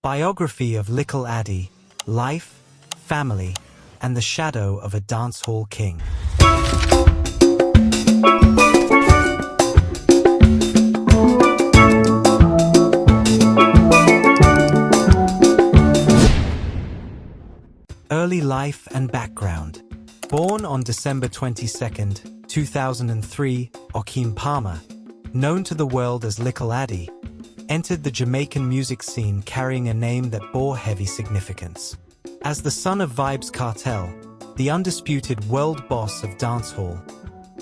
Biography of Likkle Addi, Life, Family, and the Shadow of a Dancehall King. Early life and background. Born on December 22, 2003, Akeem Palmer, known to the world as Likkle Addi, entered the Jamaican music scene carrying a name that bore heavy significance. As the son of Vybz Kartel, the undisputed world boss of dancehall,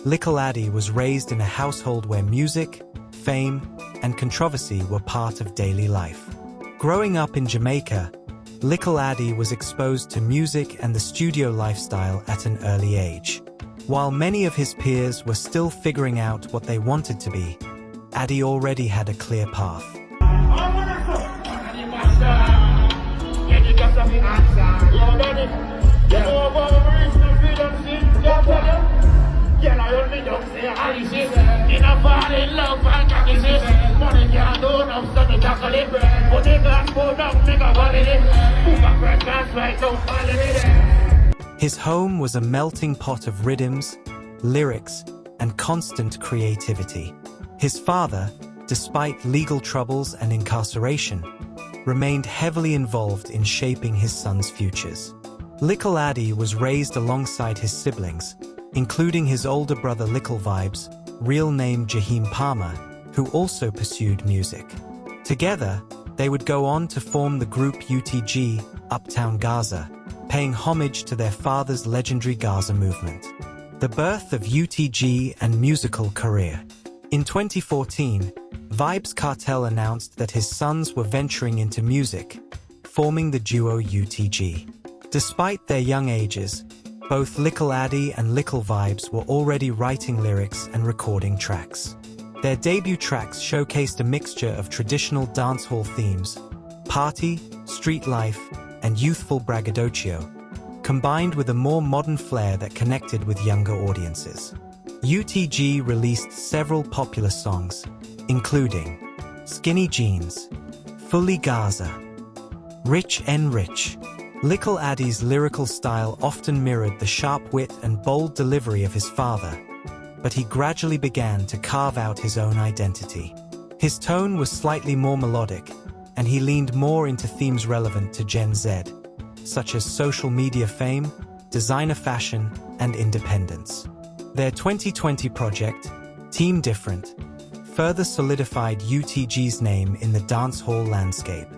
Likkle Addi was raised in a household where music, fame, and controversy were part of daily life. Growing up in Jamaica, Likkle Addi was exposed to music and the studio lifestyle at an early age. While many of his peers were still figuring out what they wanted to be, Addi already had a clear path. His home was a melting pot of rhythms, lyrics, and constant creativity. His father, despite legal troubles and incarceration, remained heavily involved in shaping his son's futures. Likkle Addi was raised alongside his siblings, including his older brother Likkle Vybz, real name Akeem Palmer, who also pursued music. Together, they would go on to form the group UTG, Uptown Gaza, paying homage to their father's legendary Gaza movement. The birth of UTG and musical career. In 2014, Vybz Kartel announced that his sons were venturing into music, forming the duo UTG. Despite their young ages, both Likkle Addi and Likkle Vybz were already writing lyrics and recording tracks. Their debut tracks showcased a mixture of traditional dancehall themes, party, street life, and youthful braggadocio, combined with a more modern flair that connected with younger audiences. UTG released several popular songs, including Skinny Jeans, Fully Gaza, Rich and Rich. Likkle Addi's lyrical style often mirrored the sharp wit and bold delivery of his father, but he gradually began to carve out his own identity. His tone was slightly more melodic, and he leaned more into themes relevant to Gen Z, such as social media fame, designer fashion, and independence. Their 2020 project, Team Different, further solidified UTG's name in the dancehall landscape.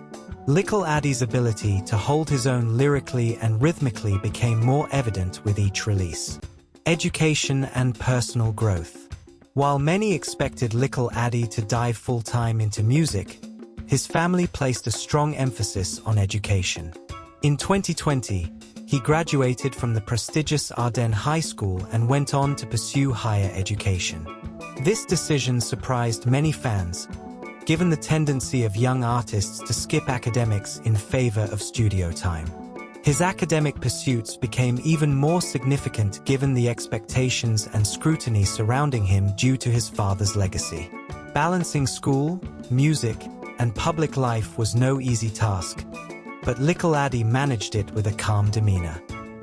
Likkle Addi's ability to hold his own lyrically and rhythmically became more evident with each release. Education and personal growth. While many expected Likkle Addi to dive full-time into music, his family placed a strong emphasis on education. In 2020, he graduated from the prestigious Ardennes High School and went on to pursue higher education. This decision surprised many fans, given the tendency of young artists to skip academics in favor of studio time. His academic pursuits became even more significant given the expectations and scrutiny surrounding him due to his father's legacy. Balancing school, music, and public life was no easy task, but Likkle Addi managed it with a calm demeanor.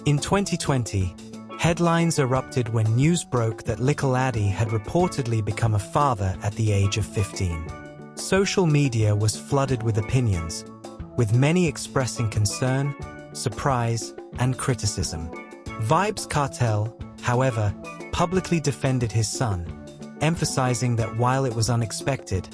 In 2020, headlines erupted when news broke that Likkle Addi had reportedly become a father at the age of 15. Social media was flooded with opinions, with many expressing concern, surprise, and criticism. Vybz Kartel, however, publicly defended his son, emphasizing that while it was unexpected,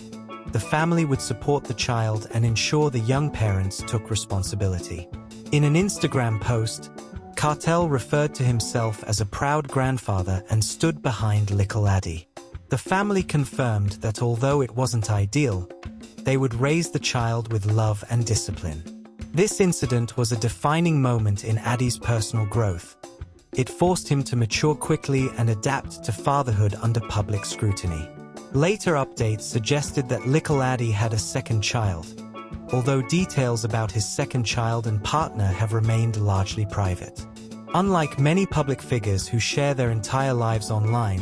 the family would support the child and ensure the young parents took responsibility. In an Instagram post, Kartel referred to himself as a proud grandfather and stood behind Likkle Addi. The family confirmed that although it wasn't ideal, they would raise the child with love and discipline. This incident was a defining moment in Addi's personal growth. It forced him to mature quickly and adapt to fatherhood under public scrutiny. Later updates suggested that Likkle Addi had a second child, although details about his second child and partner have remained largely private. Unlike many public figures who share their entire lives online,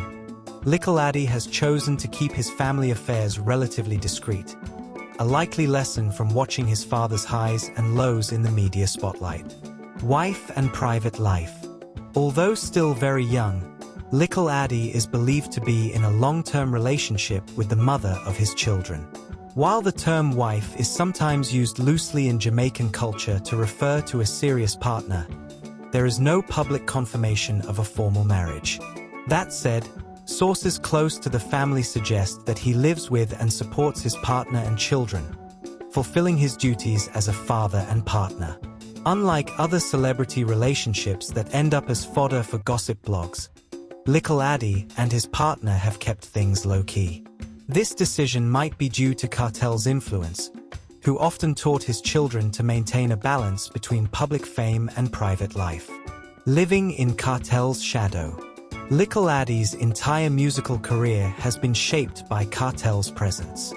Likkle Addi has chosen to keep his family affairs relatively discreet, a likely lesson from watching his father's highs and lows in the media spotlight. Wife and private life. Although still very young, Likkle Addi is believed to be in a long-term relationship with the mother of his children. While the term wife is sometimes used loosely in Jamaican culture to refer to a serious partner, there is no public confirmation of a formal marriage. That said, sources close to the family suggest that he lives with and supports his partner and children, fulfilling his duties as a father and partner. Unlike other celebrity relationships that end up as fodder for gossip blogs, Likkle Addi and his partner have kept things low-key. This decision might be due to Kartel's influence, who often taught his children to maintain a balance between public fame and private life. Living in Kartel's shadow. Likkle Addi's entire musical career has been shaped by Kartel's presence.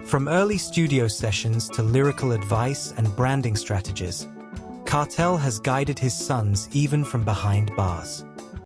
From early studio sessions to lyrical advice and branding strategies, Kartel has guided his sons even from behind bars.